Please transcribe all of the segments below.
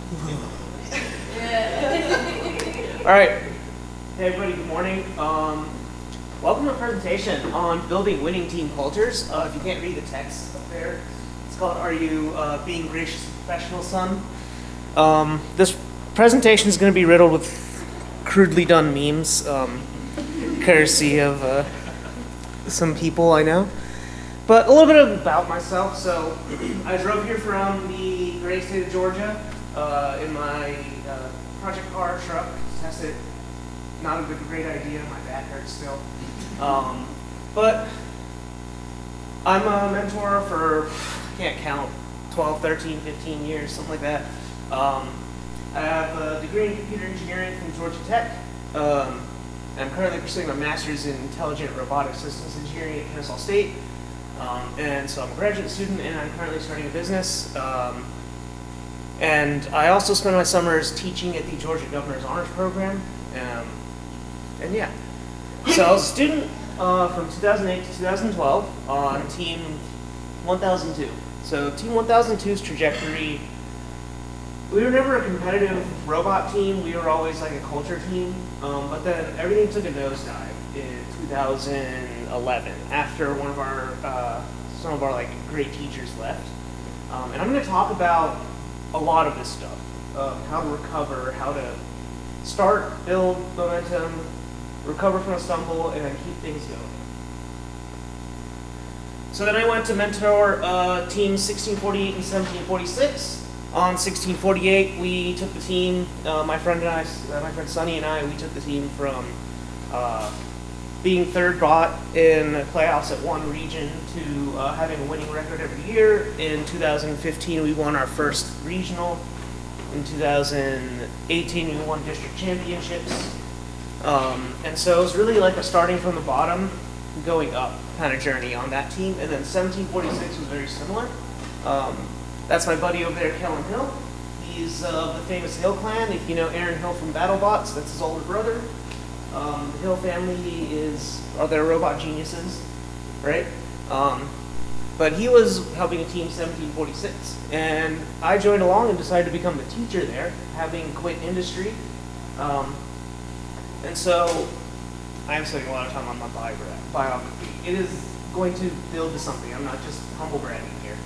All right. Hey everybody, good morning. Welcome to a presentation on building winning team cultures. If you can't read the text up there, it's called Are You Being Gracious and Professional, Son? This presentation is going to be riddled with crudely done memes, courtesy of some people I know. But a little bit about myself. So I drove here from the great state of Georgia in my project car truck. Tested. Not a great idea. My back hurts still. But I'm a mentor for, I can't count, 12, 13, 15 years, something like that. I have a degree in computer engineering from Georgia Tech. I'm currently pursuing my master's in intelligent robotic systems engineering at Kennesaw State. And so I'm a graduate student and I'm currently starting a business. And I also spend my summers teaching at the Georgia Governor's Honors Program. And yeah, so I was a student from 2008 to 2012 on Team 1002. So Team 1002's trajectory, we were never a competitive robot team. We were always like a culture team. But then everything took a nosedive in 2011 after one of our some of our like great teachers left. And I'm going to talk about a lot of this stuff, how to recover, how to start, build momentum, recover from a stumble, and then keep things going. So then I went to mentor teams 1648 and 1746. On 1648, we took the team, my friend Sonny and I, we took the team from being third bot in playoffs at one region to having a winning record every year. In 2015, we won our first regional. In 2018, we won district championships. And so it was really like a starting from the bottom, going up kind of journey on that team. And then 1746 was very similar. That's my buddy over there, Kellen Hill. He's the famous Hill clan. If you know Aaron Hill from BattleBots, that's his older brother. The Hill family they're robot geniuses, right? But he was helping a team 1746. And I joined along and decided to become the teacher there, having quit industry. And so I am spending a lot of time on my biography. It is going to build to something. I'm not just humble bragging here.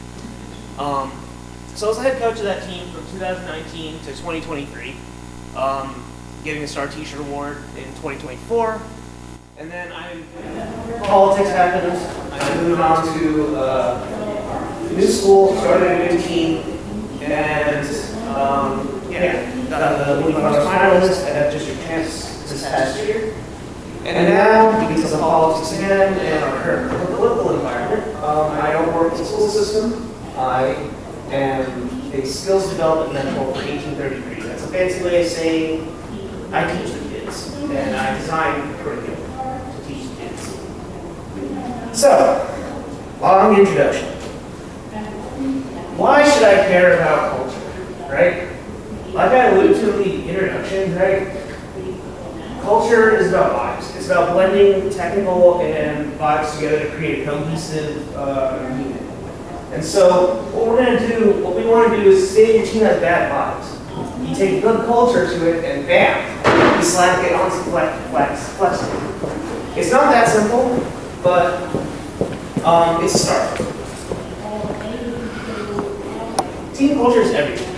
So I was the head coach of that team from 2019 to 2023, getting the Star Teacher Award in 2024. And then politics happened. I moved on to a new school, started a new team, and got the League Honors finalist at district champs this past year. And now, because of politics again and our current political environment, I don't work in the school system. I am a skills development mentor for 1833. That's a fancy way of saying I teach the kids, and I design curriculum to teach the kids. So, long introduction. Why should I care about culture, right? Like I alluded to in the introduction, right? Culture is about vibes. It's about blending technical and vibes together to create a cohesive unit. And so what we want to do is say your team has bad vibes. You take good culture to it and bam, you slap it on some flex. It's not that simple, but it's a start. Team culture is everything.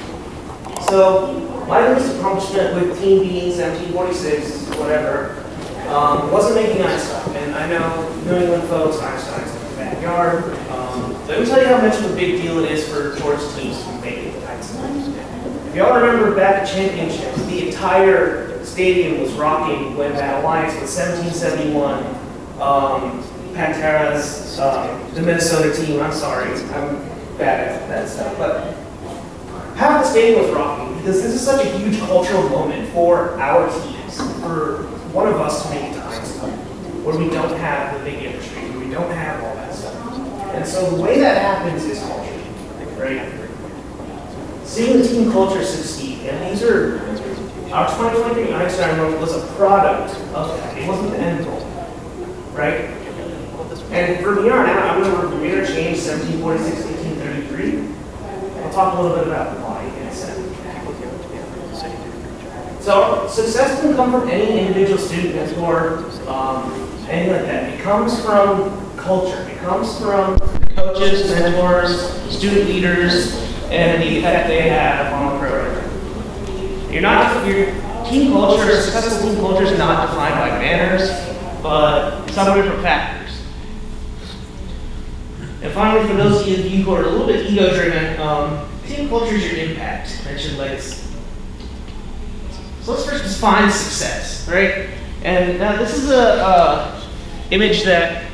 So my biggest accomplishment with team being 1746, whatever, wasn't making Einstein. And I know New England folks, Einstein's in the backyard. Let me tell you how much of a big deal it is for Georgia teams to make it Einstein. If y'all remember back at championships, the entire stadium was rocking when that alliance with 1771, Pantera's, the Minnesota team, I'm sorry, I'm bad at that stuff, but half the stadium was rocking because this is such a huge cultural moment for our teams, for one of us to make it to Einstein, where we don't have the big industry, where we don't have all that stuff. And so the way that happens is culture, right? Seeing the team culture succeed, and these are, our 2023 Einstein Award was a product of that. It wasn't the end goal, right? And from here on out, I'm going to interchange 1746 to 1833. I'll talk a little bit about the body in a second. So success can come from any individual student mentor, anything like that. It comes from culture. It comes from coaches, mentors, student leaders, and the effect they have on the program. Your team culture, successful team culture is not defined by manners, but several different factors. And finally, for those of you who are a little bit ego-driven, team culture is your impact. I mentioned so let's first define success, right? And now this is a image that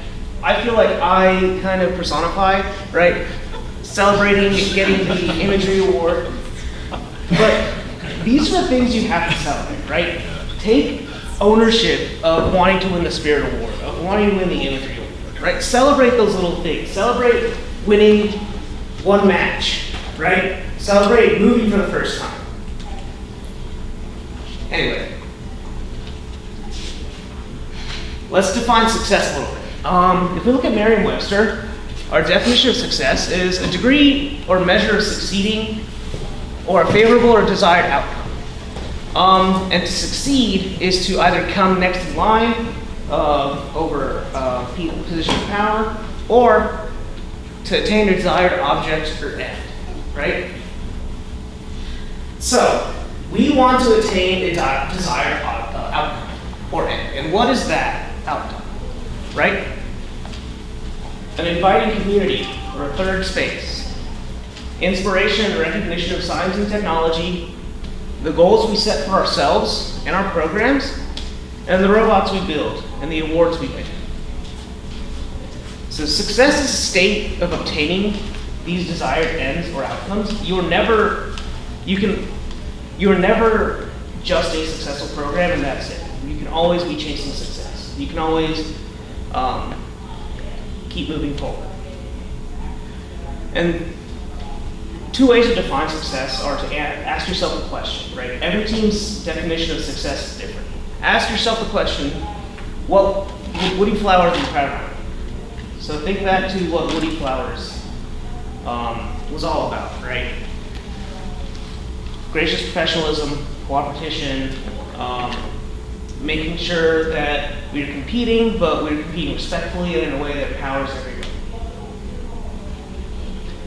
I feel like I kind of personify, right? Celebrating, getting the imagery award. But these are the things you have to celebrate, right? Take ownership of wanting to win the Spirit Award, of wanting to win the imagery award, right? Celebrate those little things. Celebrate winning one match, right? Celebrate moving for the first time. Anyway, let's define success a little bit. If we look at Merriam-Webster, our definition of success is a degree or measure of succeeding or a favorable or desired outcome. And to succeed is to either come next in line over position of power, or to attain a desired object or end, right? So, we want to attain a desired outcome or end. And what is that outcome, right? An inviting community or a third space, inspiration and recognition of science and technology, the goals we set for ourselves and our programs, and the robots we build and the awards we win. So success is a state of obtaining these desired ends or outcomes. You are never just a successful program and that's it. You can always be chasing success. You can always keep moving forward. And two ways to define success are to ask yourself a question, right? Every team's definition of success is different. Ask yourself the question, what Woody Flowers are you proud of? So think back to what Woody Flowers was all about, right? Gracious professionalism, cooperation, making sure that we're competing, but we're competing respectfully and in a way that empowers everyone.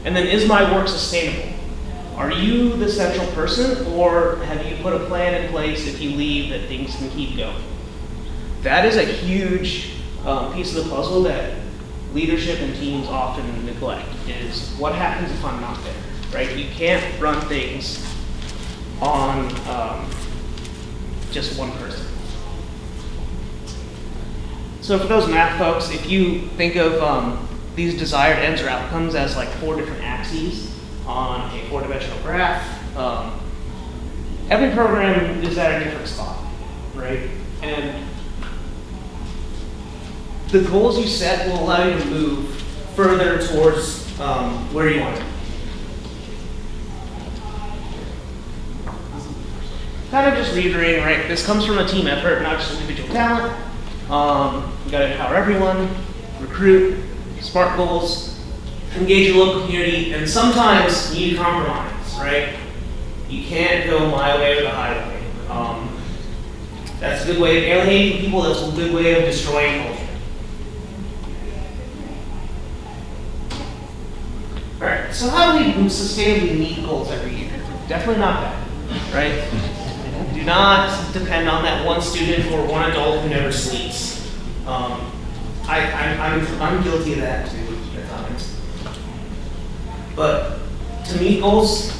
And then, is my work sustainable? Are you the central person, or have you put a plan in place if you leave that things can keep going? That is a huge piece of the puzzle that leadership and teams often neglect, is what happens if I'm not there, right? You can't run things on just one person. So for those math folks, if you think of these desired ends or outcomes as like 4 different axes on a 4-dimensional graph, every program is at a different spot, right? And the goals you set will allow you to move further towards where you want to be. Kind of just reiterating, right? This comes from a team effort, not just individual talent. You got to empower everyone, recruit, smart goals, engage your local community, and sometimes you need compromise, right? You can't go my way or the highway. That's a good way of alienating people. That's a good way of destroying culture. All right. So how do we sustainably meet goals every year? Definitely not that, right? Do not depend on that one student or one adult who never sleeps. I'm guilty of that too at times. But to meet goals,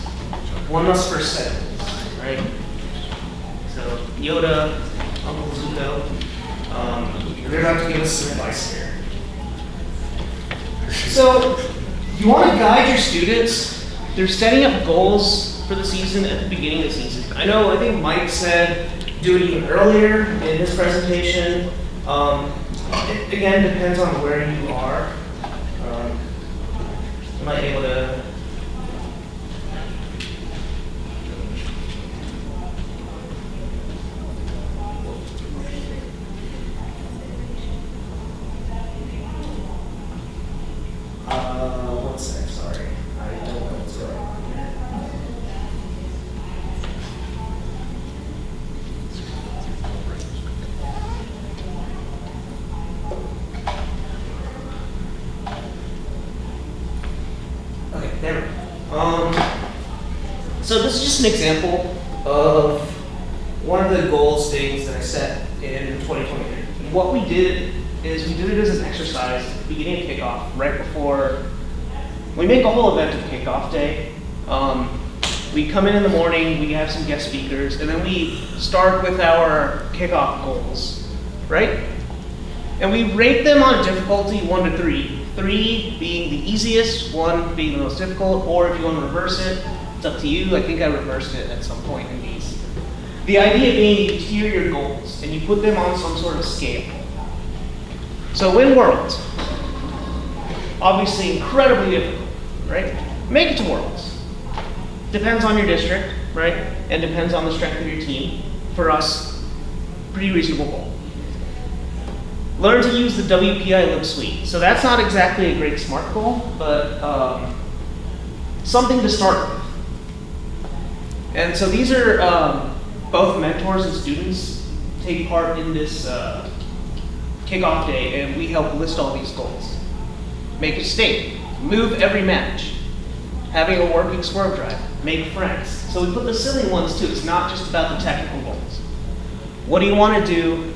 one must first set it, right? So Yoda, Uncle Zuko, they're about to give us some advice here. So you want to guide your students through setting up goals for the season at the beginning of the season. I think Mike said do it even earlier in his presentation. It again depends on where you are. Am I able to? One sec, sorry. I don't know what's going on here. So this is just an example of one of the goals things that I set in 2023. And what we did is we did it as an exercise at the beginning of kickoff, right before we make a whole event of kickoff day. We come in the morning, we have some guest speakers, and then we start with our kickoff goals, right? And we rate them on difficulty 1 to 3. 3 being the easiest, 1 being the most difficult, or if you want to reverse it, it's up to you. I think I reversed it at some point in these. The idea being you tier your goals and you put them on some sort of scale. So win Worlds, obviously incredibly difficult, right? Make it to Worlds. Depends on your district, right? And depends on the strength of your team. For us, pretty reasonable goal. Learn to use the WPI lib suite. So that's not exactly a great SMART goal, but something to start with. And so these are both mentors and students take part in this kickoff day, and we help list all these goals. Make a state, move every match, having a working swerve drive, make friends. So we put the silly ones too. It's not just about the technical goals. What do you want to do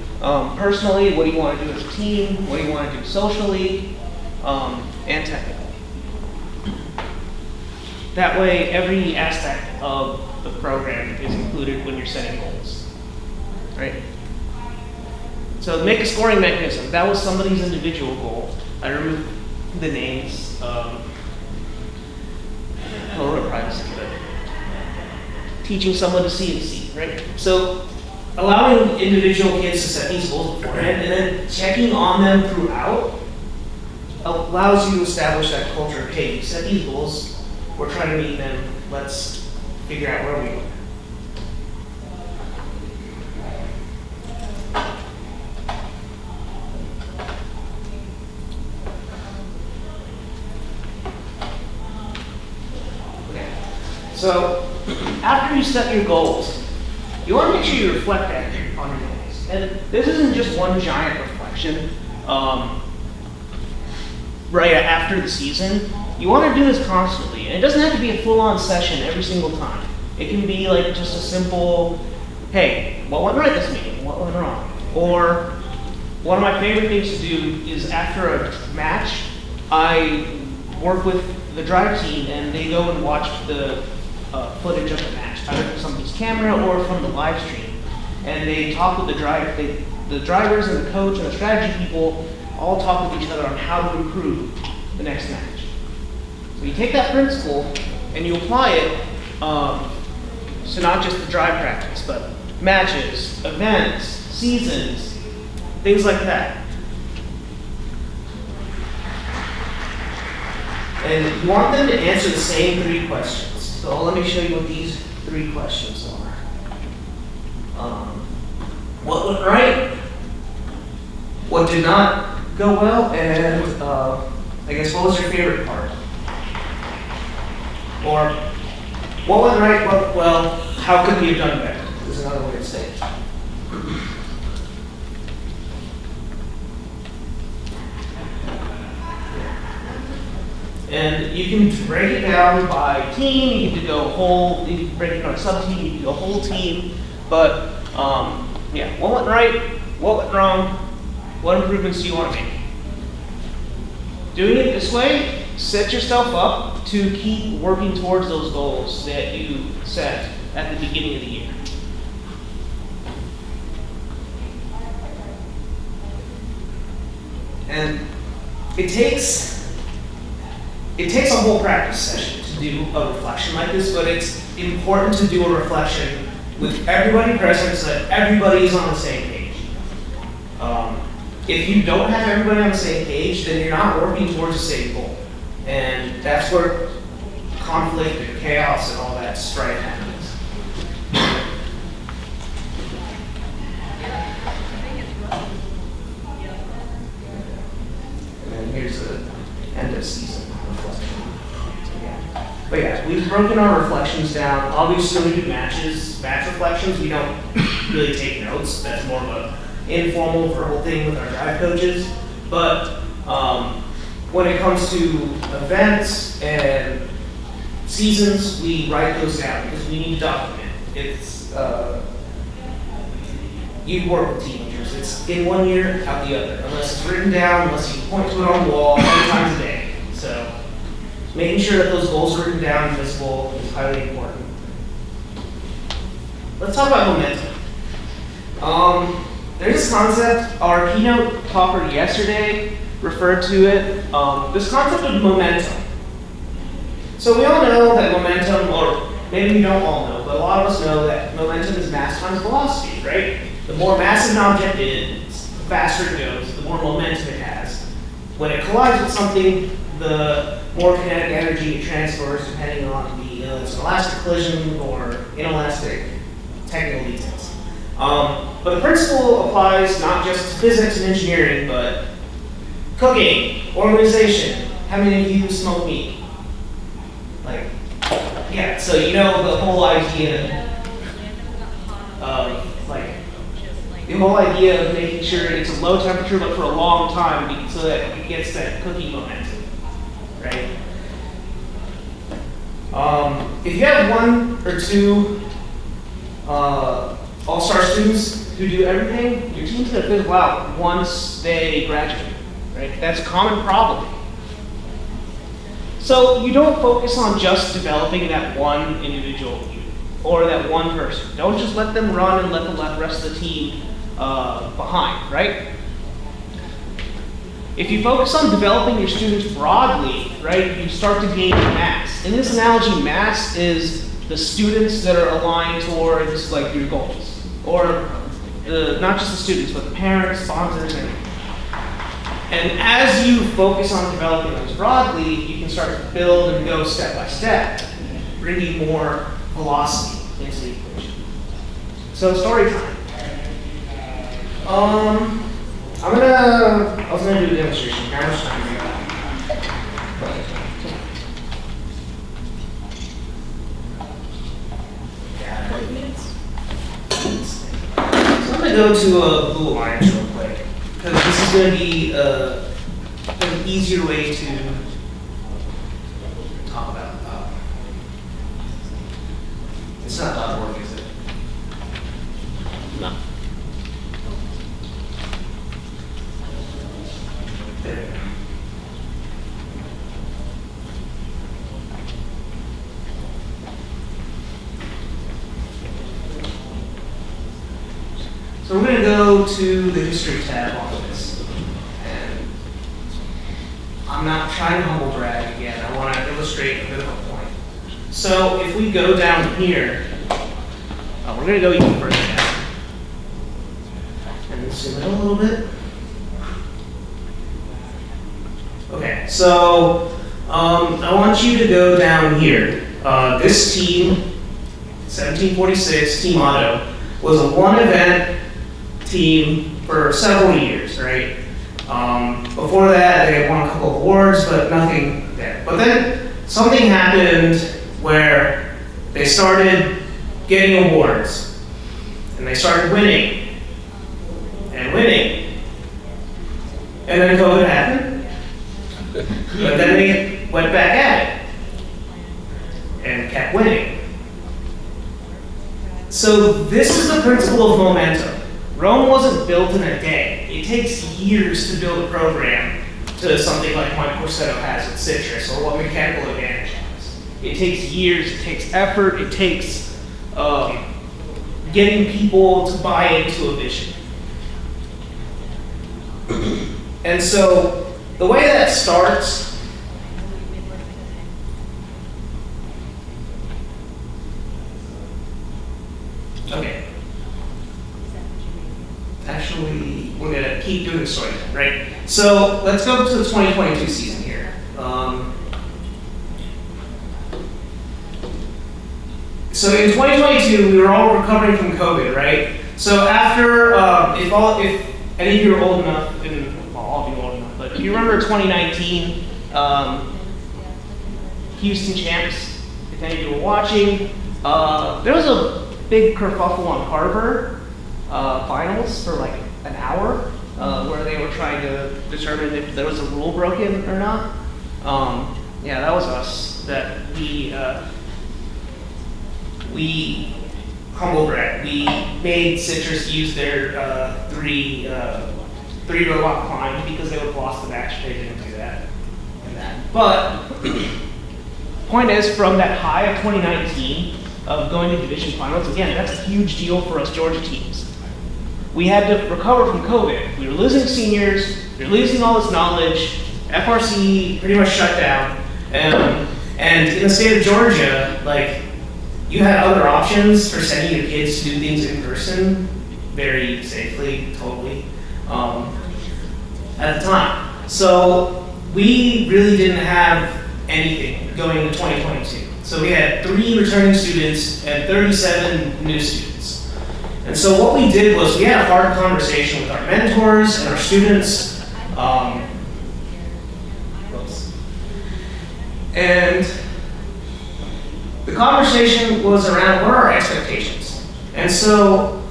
personally? What do you want to do as a team? What do you want to do socially and technically? That way, every aspect of the program is included when you're setting goals, right? So make a scoring mechanism. That was somebody's individual goal. I removed the names. A little privacy, but teaching someone to CNC, right? So allowing individual kids to set these goals beforehand and then checking on them throughout allows you to establish that culture of, hey, you set these goals, we're trying to meet them, let's figure out where we are. So, after you set your goals, you want to make sure you reflect on your goals. And this isn't just one giant reflection right after the season. You want to do this constantly. And it doesn't have to be a full-on session every single time. It can be like just a simple, hey, what went right this meeting? What went wrong? Or one of my favorite things to do is after a match, I work with the drive team and they go and watch the footage of the match, either from somebody's camera or from the live stream. And they talk with the drivers and the coach and the strategy people all talk with each other on how to improve the next match. So you take that principle and you apply it to not just the drive practice, but matches, events, seasons, things like that. And you want them to answer the same 3 questions. So let me show you what these 3 questions are. What went right? What did not go well? And I guess what was your favorite part? Or what went right? What went well? How could we have done better? Is another way to say it. And you can break it down by team, you can go whole, you can break it down by sub-team, you can go whole team, but yeah, what went right, what went wrong, what improvements do you want to make? Doing it this way, set yourself up to keep working towards those goals that you set at the beginning of the year. And it takes a whole practice session to do a reflection like this, but it's important to do a reflection with everybody present so that everybody is on the same page. If you don't have everybody on the same page, then you're not working towards the same goal. And that's where conflict and chaos and all that strife happens. And then here's the end of season reflection. But yeah, we've broken our reflections down. Obviously, when we do match reflections, we don't really take notes. That's more of a informal, verbal thing with our drive coaches. But when it comes to events and seasons, we write those down because we need to document. It's you work with teenagers. It's in one year, out the other. Unless it's written down, unless you point to it on the wall 3 times a day. So making sure that those goals are written down and visible is highly important. Let's talk about momentum. There's this concept, our keynote talker yesterday referred to it, this concept of momentum. So we all know that momentum, or maybe we don't all know, but a lot of us know that momentum is mass times velocity, right? The more massive an object is, the faster it goes, the more momentum it has. When it collides with something, the more kinetic energy it transfers depending on the it's an elastic collision or inelastic technical details. But the principle applies not just to physics and engineering, but cooking, organization. How many of you smoke meat? Like, yeah, so you know the whole idea of the whole idea of making sure it's a low temperature but for a long time so that it gets that cooking momentum, right? If you have 1 or 2 all-star students who do everything, your team's gonna fizzle out once they graduate, right? That's a common problem. So you don't focus on just developing that one individual or that one person. Don't just let them run and let the rest of the team behind, right? If you focus on developing your students broadly, right, you start to gain mass. In this analogy, mass is the students that are aligned towards like your goals, or not just the students, but the parents, sponsors, and as you focus on developing those broadly, you can start to build and go step by step, bringing more velocity into the equation. So story time. I was gonna do a demonstration. How much time do we got? Yeah, 20 minutes. So I'm gonna go to a Google Lines real quick, because this is gonna be an easier way to talk about. It's not .org, is it? No. There. So we're going to go to the history tab on this. And I'm not trying to humble brag again. I want to illustrate a bit of a point. So if we go down here, we're going to go even further down. And zoom in a little bit. Okay, so I want you to go down here. This team, 1746, Team Auto, was a one-event team for several years, right? Before that, they won a couple of awards, but nothing there. But then something happened where they started getting awards, and they started winning, and winning. And then COVID happened. But then they went back at it and kept winning. So this is the principle of momentum. Rome wasn't built in a day. It takes years to build a program to something like what Corsetto has with Citrus or what Mechanical Advantage has. It takes years, it takes effort, it takes getting people to buy into a vision. And so the way that starts, okay. Actually, we're gonna keep doing the story, right? So let's go to the 2022 season here. So in 2022, we were all recovering from COVID, right? So after, if any of you are old enough, well, all of you are old enough, but if you remember 2019 Houston champs, if any of you were watching, there was a big kerfuffle on Harbor finals for like an hour, where they were trying to determine if there was a rule broken or not. Yeah, that was us. that we humble brag. We made Citrus use their three robot climb because they would have lost the match if they didn't do that. But point is, from that high of 2019 of going to division finals, again, that's a huge deal for us Georgia teams. We had to recover from COVID. We were losing seniors, we were losing all this knowledge. FRC pretty much shut down. And in the state of Georgia, like, you had other options for sending your kids to do things in person very safely, totally, at the time. So we really didn't have anything going into 2022. So we had 3 returning students and 37 new students. And so what we did was we had a hard conversation with our mentors and our students. And the conversation was around what are our expectations. And so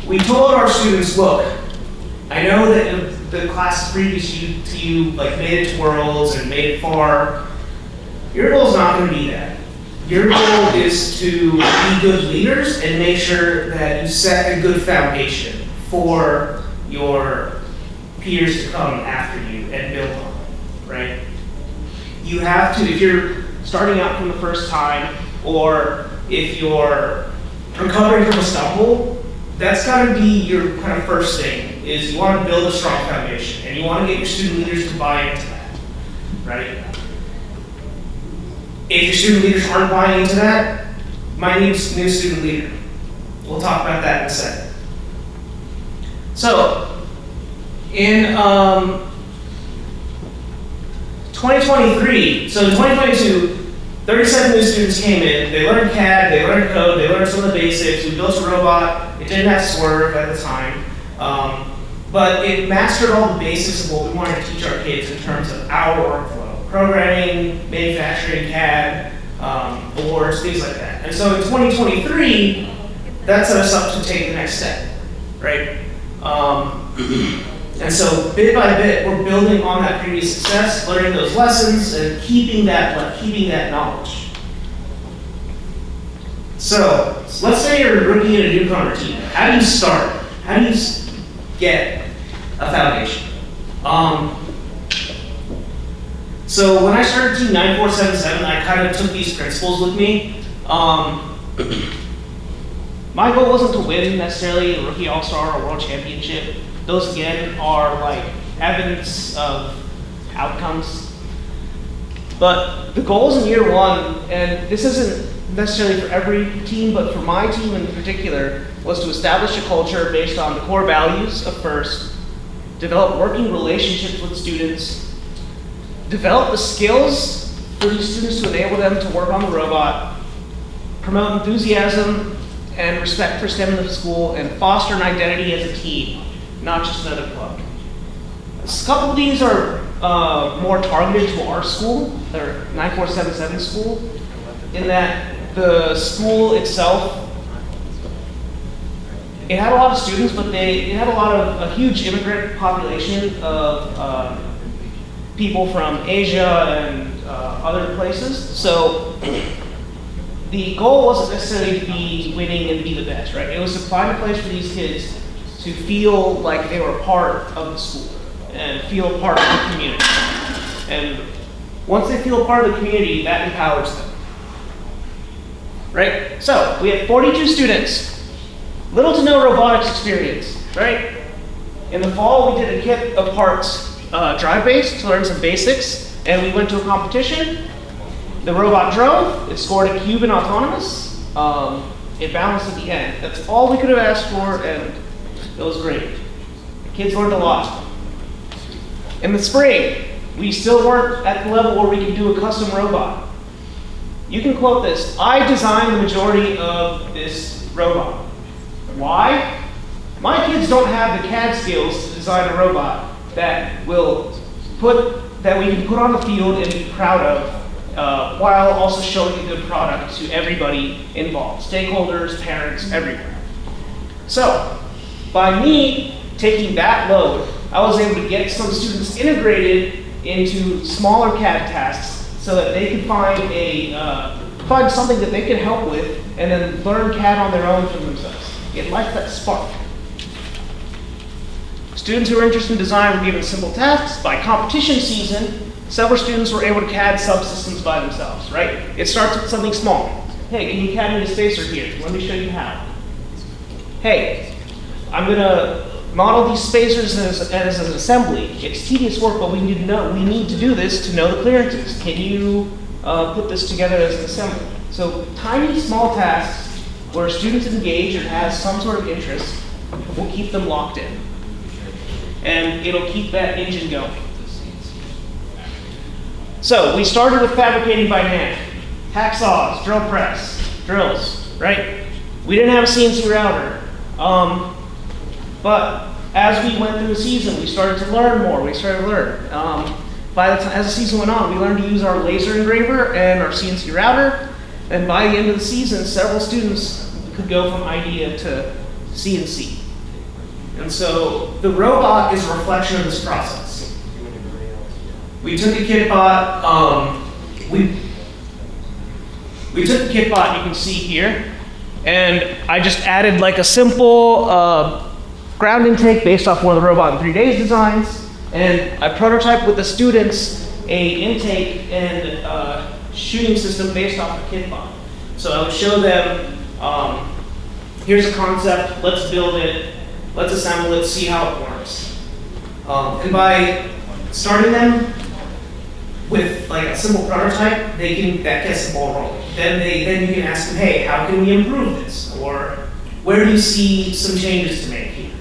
we told our students, look, I know that the classes previous to you like made it to Worlds and made it far. Your goal is not going to be that. Your goal is to be good leaders and make sure that you set a good foundation for your peers to come after you and build on, right? You have to, if you're starting out from the first time, or if you're recovering from a stumble, that's got to be your kind of first thing, is you want to build a strong foundation, and you want to get your student leaders to buy into that, right? If your student leaders aren't buying into that, might need a new student leader. We'll talk about that in a second. So, in 2023, so in 2022, 37 new students came in. They learned CAD, they learned code, they learned some of the basics. We built a robot. It didn't have swerve at the time, but it mastered all the basics of what we wanted to teach our kids in terms of our workflow: programming, manufacturing, CAD, boards, things like that. And so in 2023, that set us up to take the next step, right? And so bit by bit, we're building on that previous success, learning those lessons, and keeping that knowledge. So let's say you're a rookie in a newcomer team. How do you start? How do you get a foundation? So when I started Team 9477, I kind of took these principles with me. My goal wasn't to win necessarily a rookie all-star or world championship. Those again are like evidence of outcomes. But the goals in year one, and this isn't necessarily for every team, but for my team in particular, was to establish a culture based on the core values of FIRST, develop working relationships with students, develop the skills for these students to enable them to work on the robot, promote enthusiasm and respect for STEM in the school, and foster an identity as a team, not just another club. A couple of these are more targeted to our school, or 9477 school, in that the school itself, it had a lot of students, but it had a huge immigrant population of people from Asia and other places. So the goal wasn't necessarily to be winning and be the best, right? It was to find a place for these kids to feel like they were part of the school and feel part of the community. And once they feel part of the community, that empowers them. Right? So we had 42 students, little to no robotics experience, right? In the fall, we did a kit of parts drive-based to learn some basics, and we went to a competition. The robot drove, it scored a cube in autonomous, it balanced at the end. That's all we could have asked for, and it was great. The kids learned a lot. In the spring, we still weren't at the level where we could do a custom robot. You can quote this: I designed the majority of this robot. Why? My kids don't have the CAD skills to design a robot that we can put on the field and be proud of, while also showing a good product to everybody involved, stakeholders, parents, everyone. So, by me taking that load, I was able to get some students integrated into smaller CAD tasks so that they can find something that they can help with and then learn CAD on their own for themselves. It likes that spark. Students who are interested in design were given simple tasks. By competition season, several students were able to CAD subsystems by themselves, right? It starts with something small. Hey, can you CAD me a spacer here? Let me show you how. Hey, I'm gonna model these spacers as an assembly. It's tedious work, but we need to do this to know the clearances. Can you put this together as an assembly? So tiny, small tasks where students engage or has some sort of interest will keep them locked in. And it'll keep that engine going. So we started with fabricating by hand. Hacksaws, drill press, drills, right? We didn't have a CNC router. But as we went through the season, we started to learn more. We started to learn. As the season went on, we learned to use our laser engraver and our CNC router. And by the end of the season, several students could go from idea to CNC. And so the robot is a reflection of this process. We took a kit bot. We took the kit bot you can see here, and I just added like a simple ground intake based off one of the Robot in 3 Days designs, and I prototyped with the students a intake and shooting system based off the kit bot. So I would show them, here's a concept, let's build it, let's assemble it, see how it works. And by starting them with like a simple prototype, that gets the ball rolling. Then you can ask them, hey, how can we improve this? Or where do you see some changes to make here?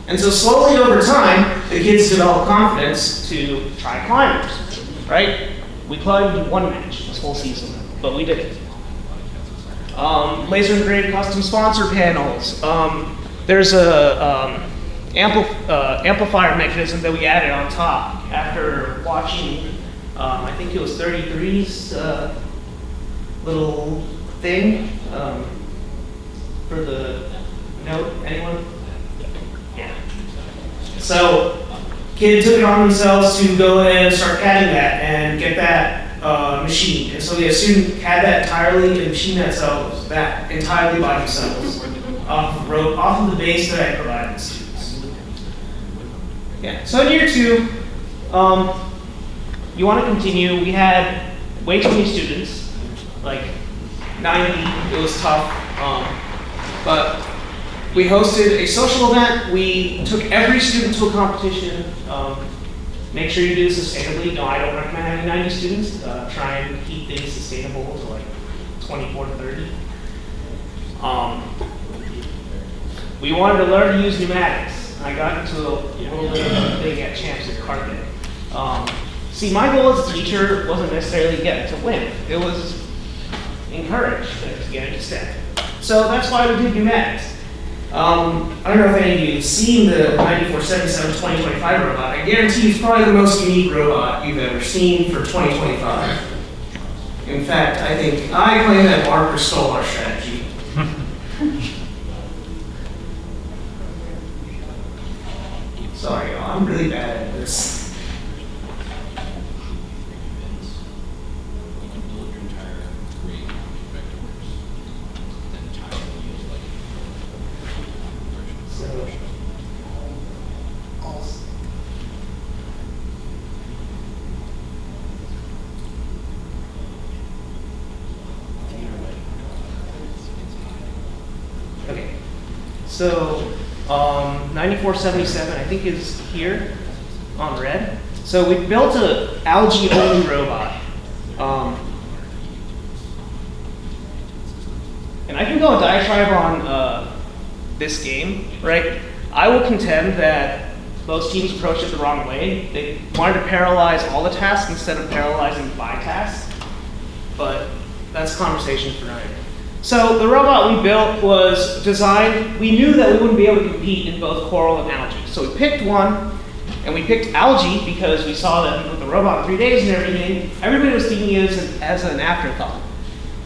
And so slowly over time, the kids develop confidence to try climbers, right? We climbed one match this whole season, but we did it. Laser engraved custom sponsor panels. There's a amplifier mechanism that we added on top after watching, I think it was 33's little thing for the note. Anyone? Yeah. So kids took it on themselves to go and start CADing that and get that machined. And so the student CAD that entirely and machine that entirely by themselves off of the base that I provided the students. Yeah. So in year 2, you want to continue. We had way too many students, like 90. It was tough, but we hosted a social event. We took every student to a competition. Make sure you do this sustainably. No, I don't recommend having 90 students. Try and keep things sustainable to like 24 to 30. We wanted to learn to use pneumatics. I got into a little bit of a thing at Champs at Carpet. See, my goal as a teacher wasn't necessarily get to win. It was encourage to get into STEM. So that's why we did pneumatics. I don't know if any of you have seen the 9477 2025 robot. I guarantee it's probably the most unique robot you've ever seen for 2025. In fact, I think I claim that Barker stole our strategy. Sorry, y'all, I'm really bad at this. Okay, so 9477 I think is here on red. So we built an algae-only robot. And I can go a diatribe on this game, right? I will contend that most teams approached it the wrong way. They wanted to parallelize all the tasks instead of parallelizing by tasks. But that's a conversation for another day. So the robot we built was designed, we knew that we wouldn't be able to compete in both coral and algae. So we picked one, and we picked algae because we saw that with the robot in 3 days and everything, everybody was thinking it as an afterthought.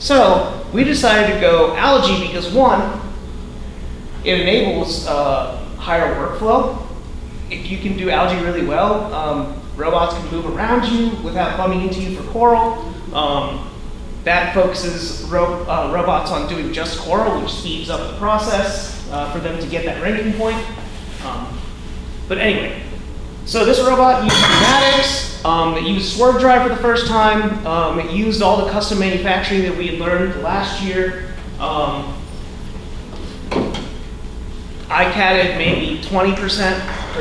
So we decided to go algae because one, it enables higher workflow. If you can do algae really well, robots can move around you without bumping into you for coral. That focuses robots on doing just coral, which speeds up the process for them to get that ranking point. But anyway, so this robot used pneumatics, it used swerve drive for the first time, it used all the custom manufacturing that we had learned last year. I CAD'd maybe 20% or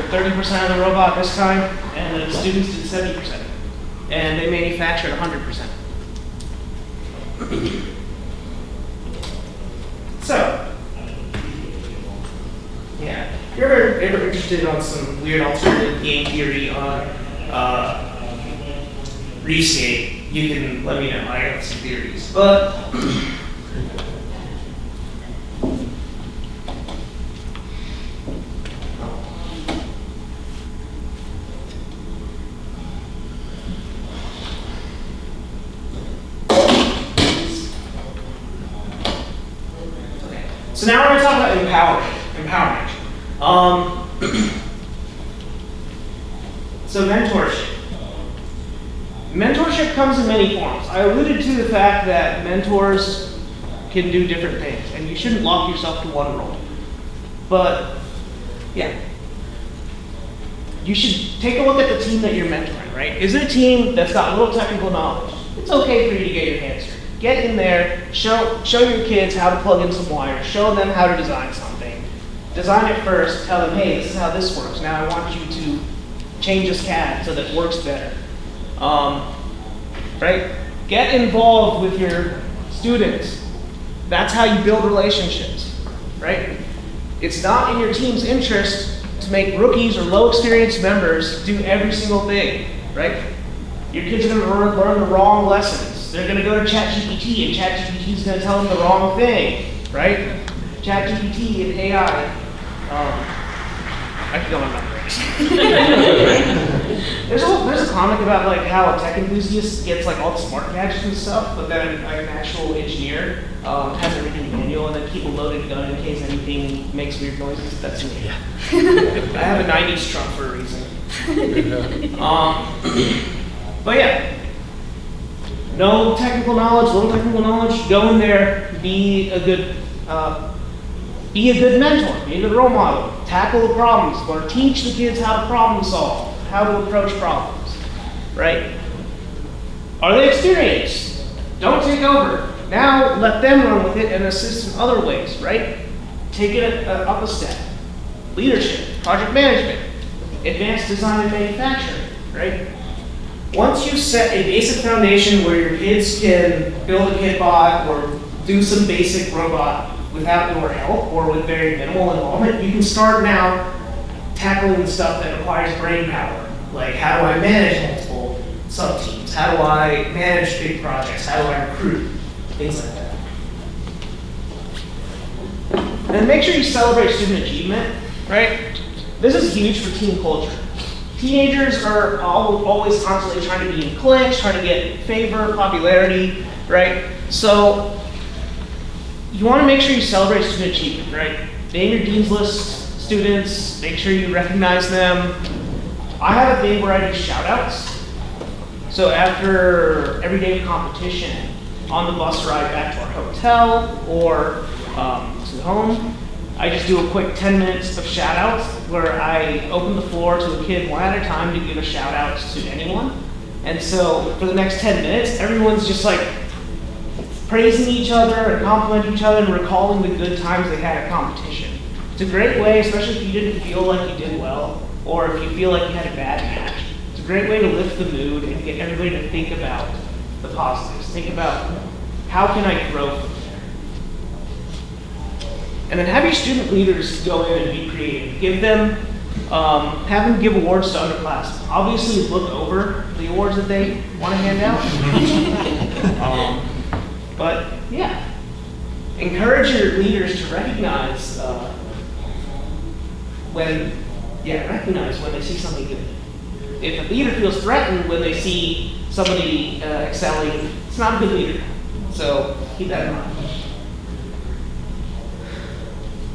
30% of the robot this time, and the students did 70%. And they manufactured 100%. So, yeah, if you're ever interested on some weird alternative game theory on Rescape, you can let me know. I have some theories. But so now we're going to talk about empowerment. So mentorship. Mentorship comes in many forms. I alluded to the fact that mentors can do different things, and you shouldn't lock yourself to one role. But yeah, you should take a look at the team that you're mentoring, right? Is it a team that's got little technical knowledge? It's okay for you to get your hands dirty. Get in there, show your kids how to plug in some wires, show them how to design something. Design it first, tell them, hey, this is how this works. Now I want you to change this CAD so that it works better. Right? Get involved with your students. That's how you build relationships, right? It's not in your team's interest to make rookies or low experienced members do every single thing, right? Your kids are going to learn the wrong lessons. They're going to go to ChatGPT, and ChatGPT is going to tell them the wrong thing, right? ChatGPT and AI. I could go on about there's a comic about like how a tech enthusiast gets like all the smart gadgets and stuff, but then an actual engineer has a written manual and then keep a loaded gun in case anything makes weird noises. That's me. Yeah. I have a 90s truck for a reason. But yeah. No technical knowledge, little technical knowledge, go in there, be a good mentor, be a good role model, tackle the problems, or teach the kids how to problem solve, how to approach problems, right? Are they experienced? Don't take over. Now let them run with it and assist in other ways, right? Take it up a step. Leadership, project management, advanced design and manufacturing, right? Once you set a basic foundation where your kids can build a kitbot or do some basic robot without your help or with very minimal involvement, you can start now tackling the stuff that requires brain power. Like, how do I manage multiple sub-teams? How do I manage big projects? How do I recruit? Things like that. And make sure you celebrate student achievement, right? This is huge for team culture. Teenagers are always constantly trying to be in cliques, trying to get favor, popularity, right? So you want to make sure you celebrate student achievement, right? Name your Dean's List students, make sure you recognize them. I have a thing where I do shout outs. So after every day of competition, on the bus ride back to our hotel or to home, I just do a quick 10 minutes of shout outs where I open the floor to a kid one at a time to give a shout out to anyone. And so for the next 10 minutes, everyone's just like praising each other and complimenting each other and recalling the good times they had at competition. It's a great way, especially if you didn't feel like you did well or if you feel like you had a bad match. It's a great way to lift the mood and get everybody to think about the positives. Think about how can I grow from there. And then have your student leaders go in and be creative. Give them, have them give awards to underclassmen. Obviously, look over the awards that they want to hand out. But yeah, encourage your leaders to recognize when they see something good. If a leader feels threatened when they see somebody excelling, it's not a good leader. So keep that in mind.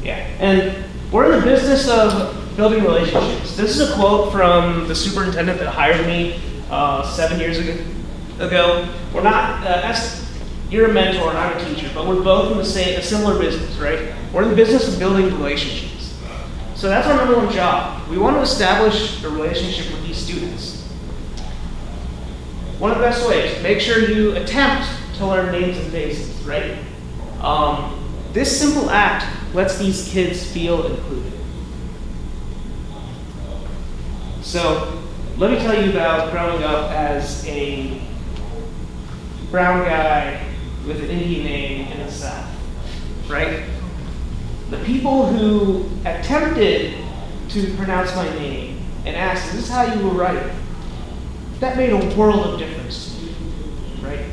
Yeah, and we're in the business of building relationships. This is a quote from the superintendent that hired me 7 years ago. We're not, you're a mentor and I'm a teacher, but we're both in a similar business, right? We're in the business of building relationships. So that's our number one job. We want to establish a relationship with these students. One of the best ways, make sure you attempt to learn names and faces, right? This simple act lets these kids feel included. So let me tell you about growing up as a brown guy with an Indian name in the South, right? The people who attempted to pronounce my name and asked, is this how you will write it? That made a world of difference to me, right?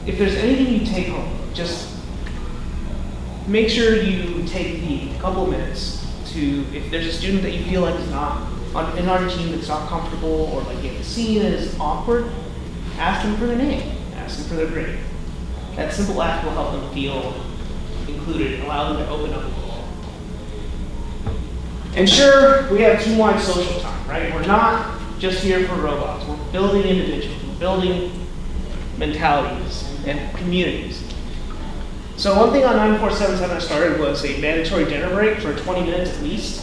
If there's anything you take home, just make sure you take the couple of minutes to, if there's a student that you feel like is not in our team that's not comfortable or like you have seen as awkward, ask them for their name, ask them for their grade. That simple act will help them feel included and allow them to open up. And sure, we have team-wide social time, right? We're not just here for robots. We're building individuals. We're building mentalities and communities. So one thing on 9477 I started was a mandatory dinner break for 20 minutes at least.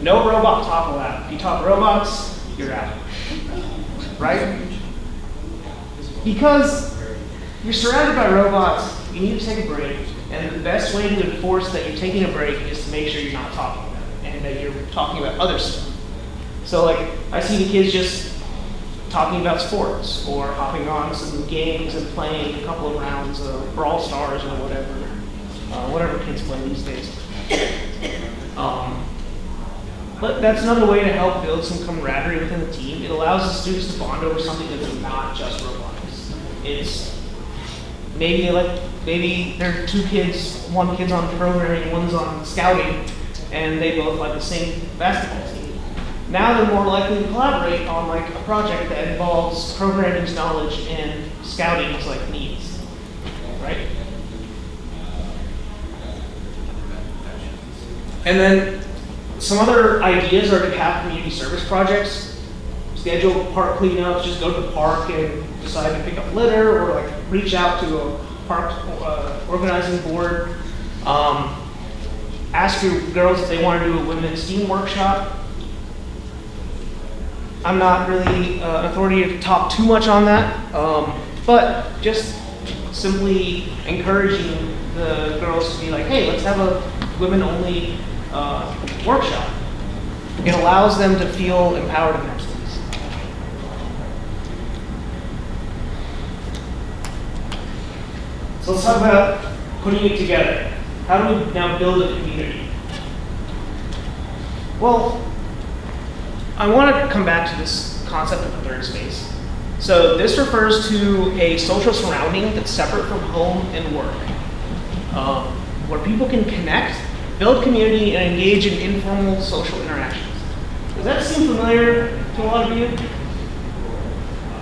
No robot talk allowed. If you talk robots, you're out. Right? Because you're surrounded by robots, you need to take a break, and the best way to enforce that you're taking a break is to make sure you're not talking about it, and that you're talking about other stuff. So like, I see the kids just talking about sports, or hopping on some games and playing a couple of rounds of Brawl Stars or whatever kids play these days. But that's another way to help build some camaraderie within the team. It allows the students to bond over something that's not just robotics. It's maybe there are two kids, one kid's on programming, one's on scouting, and they both like the same basketball team. Now they're more likely to collaborate on like a project that involves programming's knowledge and scouting's like needs, right? And then some other ideas are to have community service projects, schedule park cleanups, just go to the park and decide to pick up litter, or like reach out to a park organizing board. Ask your girls if they want to do a women's STEAM workshop. I'm not really an authority to talk too much on that, but just simply encouraging the girls to be like, hey, let's have a women-only workshop. It allows them to feel empowered in their studies. So let's talk about putting it together. How do we now build a community? Well, I want to come back to this concept of the third space. So this refers to a social surrounding that's separate from home and work, where people can connect, build community, and engage in informal social interactions. Does that seem familiar to a lot of you?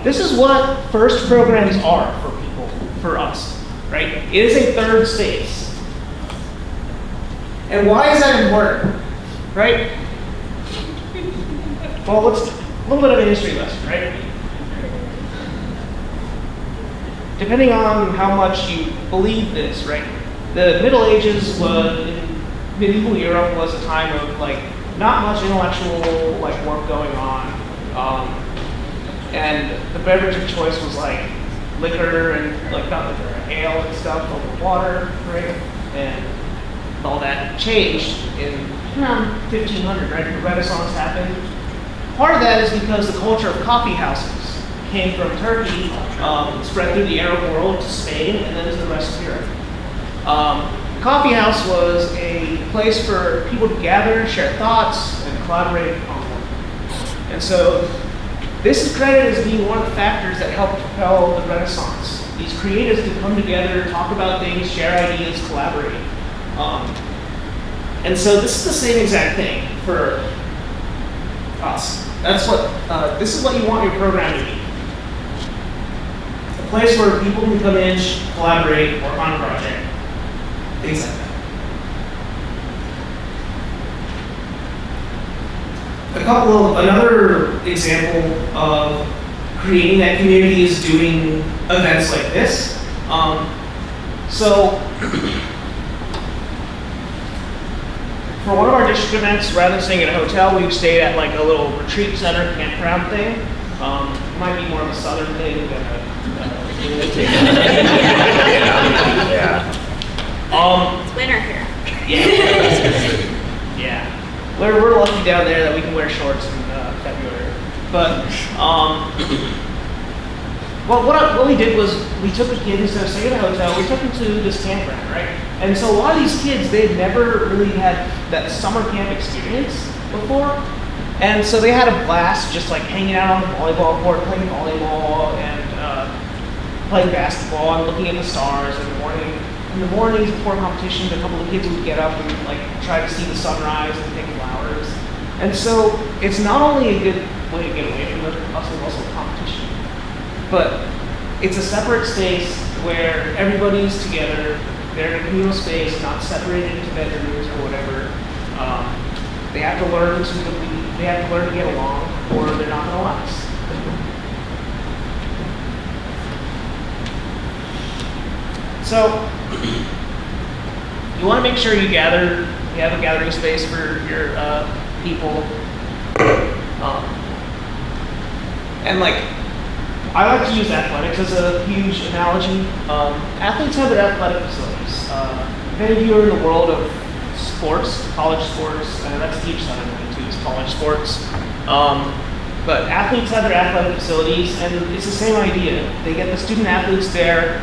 This is what first programs are for people, for us, right? It is a third space. And why is that important, right? Well, let's a little bit of a history lesson, right? Depending on how much you believe this, right? The Middle Ages in medieval Europe was a time of like not much intellectual like work going on, and the beverage of choice was like liquor and like not liquor, ale and stuff over water, right? And all that changed in around 1500, right? The Renaissance happened. Part of that is because the culture of coffee houses came from Turkey, spread through the Arab world to Spain, and then to the rest of Europe. Coffee house was a place for people to gather, share thoughts, and collaborate on work. And so this is credited as being one of the factors that helped propel the Renaissance. These creatives could come together, talk about things, share ideas, collaborate. And so this is the same exact thing for us. That's what, this is what you want your program to be. A place where people can come in, collaborate, work on a project, things like that. Another example of creating that community is doing events like this. So for one of our district events, rather than staying at a hotel, we've stayed at like a little retreat center campground thing. Might be more of a southern thing than it's winter here. Yeah. We're lucky down there that we can wear shorts in February. But what we did was we took the kids, instead of staying at a hotel, we took them to this campground, right? And so a lot of these kids, they've never really had that summer camp experience before. And so they had a blast just like hanging out on the volleyball court, playing volleyball and playing basketball and looking at the stars in the morning. In the mornings before competition, a couple of kids would get up and like try to see the sunrise and pick flowers. And so it's not only a good way to get away from the hustle and bustle of competition, but it's a separate space where everybody's together. They're in a communal space, not separated into bedrooms or whatever. They have to learn to get along, or they're not going to last. So you want to make sure you have a gathering space for your people. And like, I like to use athletics as a huge analogy. Athletes have their athletic facilities. If any of you are in the world of sports, college sports, and that's the huge side of it too, is college sports. But athletes have their athletic facilities, and it's the same idea. They get the student athletes there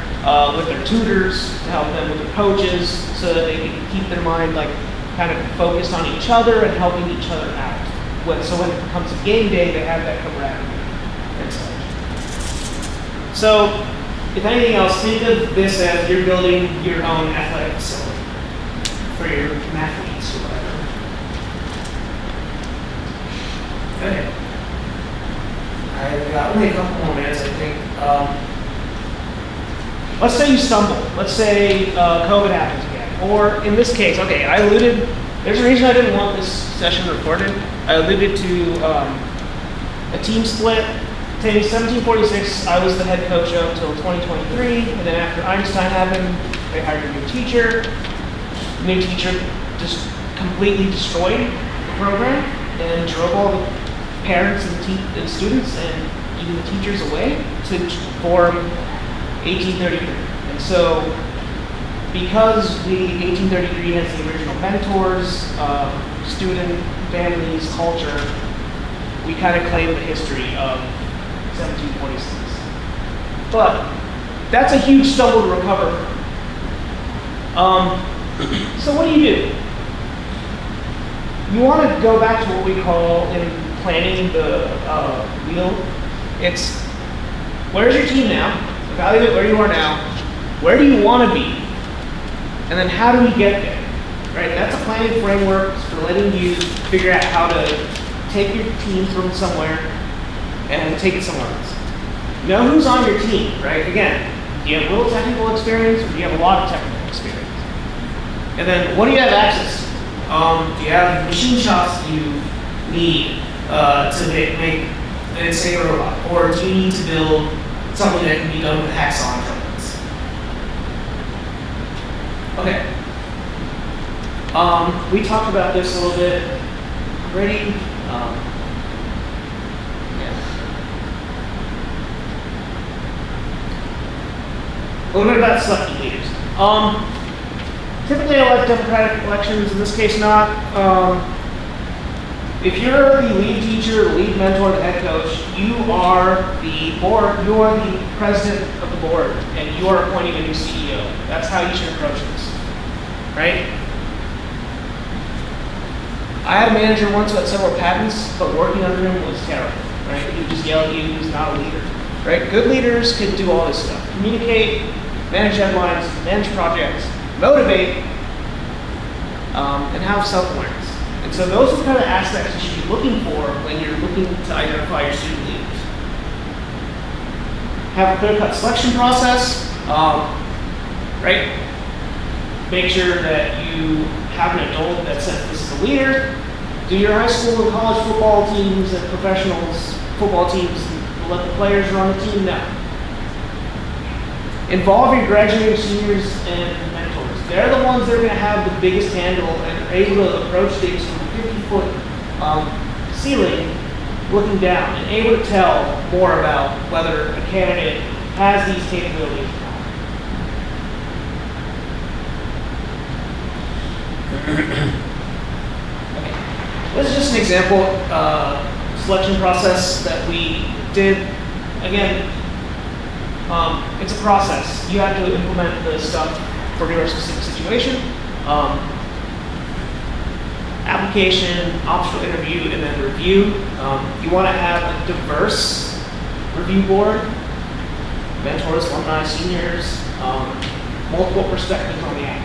with their tutors to help them with their coaches, so that they can keep their mind like kind of focused on each other and helping each other out. So when it comes to game day, they have that camaraderie and such. So, if anything else, think of this as you're building your own athletic facility for your athletes or whatever. Okay. I've got only a couple more minutes, I think. Let's say you stumble. Let's say COVID happens again. Or in this case, okay, there's a reason I didn't want this session recorded. I alluded to a team split. In 1746, I was the head coach up until 2023, and then after Einstein happened, they hired a new teacher. The new teacher just completely destroyed the program and drove all the parents and students and even the teachers away to form 1833. And so, because the 1833 has the original mentors, student, families, culture, we kind of claim the history of 1746. But that's a huge stumble to recover from. So what do? You want to go back to what we call in planning the wheel. It's where's your team now? Evaluate where you are now. Where do you want to be? And then how do we get there? Right? That's a planning framework for letting you figure out how to take your team from somewhere and take it somewhere else. Know who's on your team, right? Again, do you have little technical experience or do you have a lot of technical experience? And then what do you have access to? Do you have machine shops you need to make an insane robot? Or do you need to build something that can be done with hacksaw implements? Okay. We talked about this a little bit already. A little bit about selecting leaders. Typically, I like democratic elections. In this case, not. If you're the lead teacher, the lead mentor, the head coach, you are the board. You are the president of the board, and you are appointing a new CEO. That's how you should approach this, right? I had a manager once who had several patents, but working under him was terrible, right? He would just yell at you. He's not a leader, right? Good leaders can do all this stuff: communicate, manage deadlines, manage projects, motivate, and have self-awareness. And so those are the kind of aspects you should be looking for when you're looking to identify your student leaders. Have a clear-cut selection process, right? Make sure that you have an adult that says this is a leader, Do your high school and college football teams and professionals football teams let the players run the team? No. Involve your graduating seniors and mentors. They're the ones that are going to have the biggest handle and are able to approach things from a 50-foot ceiling looking down and able to tell more about whether a candidate has these capabilities or not. Okay. This is just an example selection process that we did. Again, it's a process. You have to implement the stuff for your specific situation. Application, optional interview, and then review. You want to have a diverse review board, mentors, alumni, seniors, multiple perspectives on the app.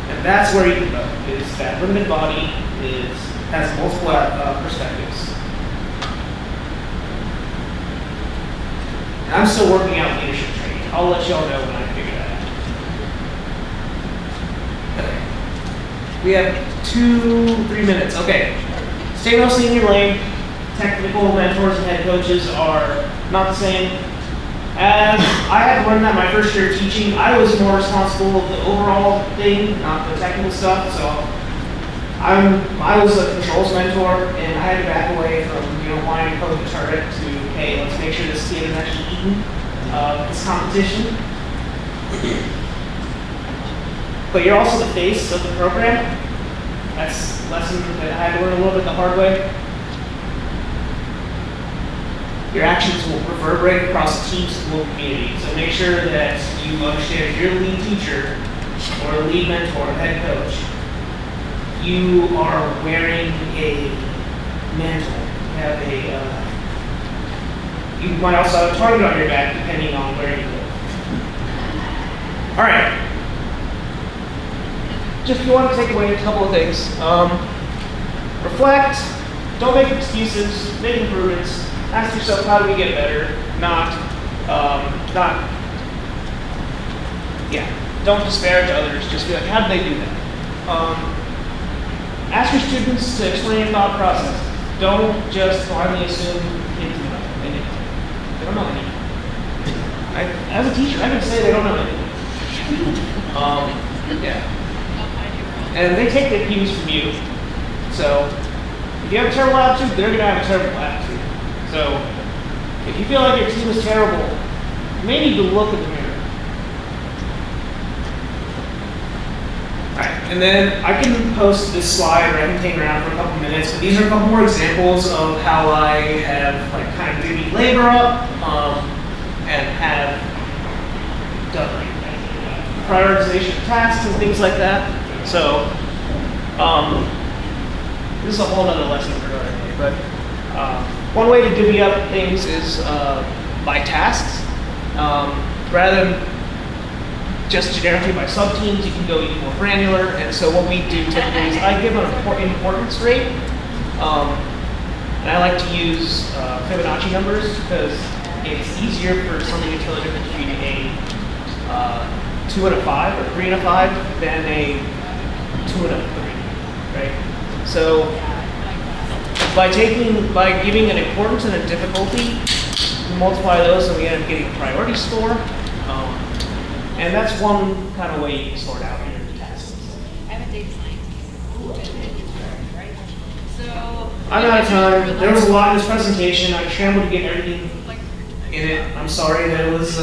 And that's where you can vote, is that limited body has multiple perspectives. And I'm still working out leadership training. I'll let y'all know when I figure that out. Okay. We have 2-3 minutes. Okay. Stay mostly in your lane. Technical mentors and head coaches are not the same. As I had to learn that my first year of teaching, I was more responsible of the overall thing, not the technical stuff. So I was a controls mentor, and I had to back away from wanting to code the turret to, hey, let's make sure this kid is actually eating this competition. But you're also the face of the program. That's a lesson that I had to learn a little bit the hard way. Your actions will reverberate across the team's school community. So make sure that you understand if you're the lead teacher or a lead mentor or head coach, you are wearing a mantle. You have you might also have a target on your back depending on where you live. All right. Just if you want to take away a couple of things. Reflect, don't make excuses, make improvements. Ask yourself, how do we get better? Don't disparage others. Just be like, how did they do that? Ask your students to explain your thought process. Don't just blindly assume kids know anything. They don't know anything. As a teacher, I can say they don't know anything. And they take their cues from you. So if you have a terrible attitude, they're going to have a terrible attitude. So if you feel like your team is terrible, you may need to look in the mirror. Alright, and then I can post this slide, or I can take it around for a couple minutes, but these are a couple more examples of how I have kind of divvied labor up and have done prioritization of tasks and things like that. So this is a whole other lesson for another day, but one way to divvy up things is by tasks. Rather than just generically by sub-teams, you can go even more granular. And so what we do typically is I give an importance rate. And I like to use Fibonacci numbers because it's easier for somebody to tell the difference between a 2 and a 5 or 3 and a 5 than a 2 and a 3, right? So by giving an importance and a difficulty, we multiply those and we end up getting a priority score. And that's one kind of way you can sort out your tasks. I'm a data scientist. So I'm out of time. There was a lot in this presentation. I scrambled to get everything in it. I'm sorry that it was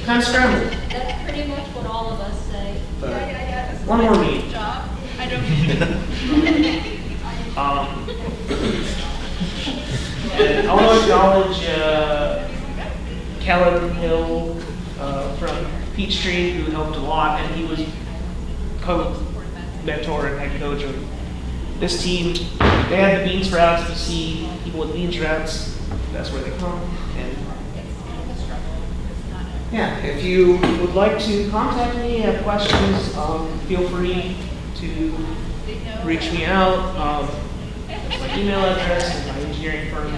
kind of scrambled. That's pretty much what all of us say. But one more meeting. job. I don't And I want to acknowledge Kellen Hill from Peachtree, who helped a lot, and he was co-mentor and head coach of this team. They had the bean sprouts. If you see people with bean sprouts, that's where they come. And yeah, if you would like to contact me, have questions, feel free to reach me out. That's my email address and my engineering firm.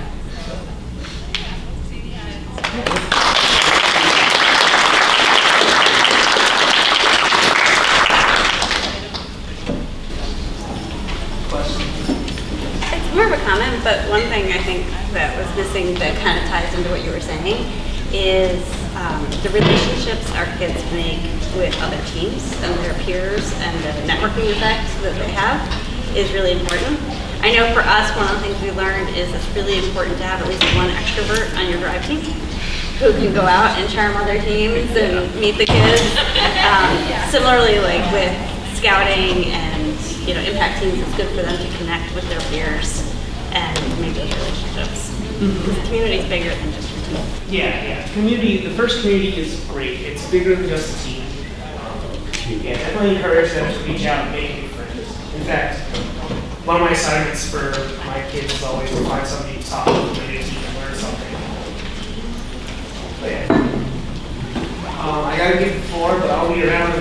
missing that kind of ties into what you were saying is the relationships our kids make with other teams and their peers and the networking effect that they have is really important. I know for us, one of the things we learned is it's really important to have at least one extrovert on your drive team who can go out and charm other teams and meet the kids. Similarly, like with scouting and impact teams, it's good for them to connect with their peers and make those relationships. Because the community is bigger than just your team. Yeah. The first community is great. It's bigger than just a team. Yeah, definitely encourage them to reach out and make new friends. In fact, one of my assignments for my kids is always to find somebody to talk to and learn something. But yeah. I gotta give the floor, but I'll be around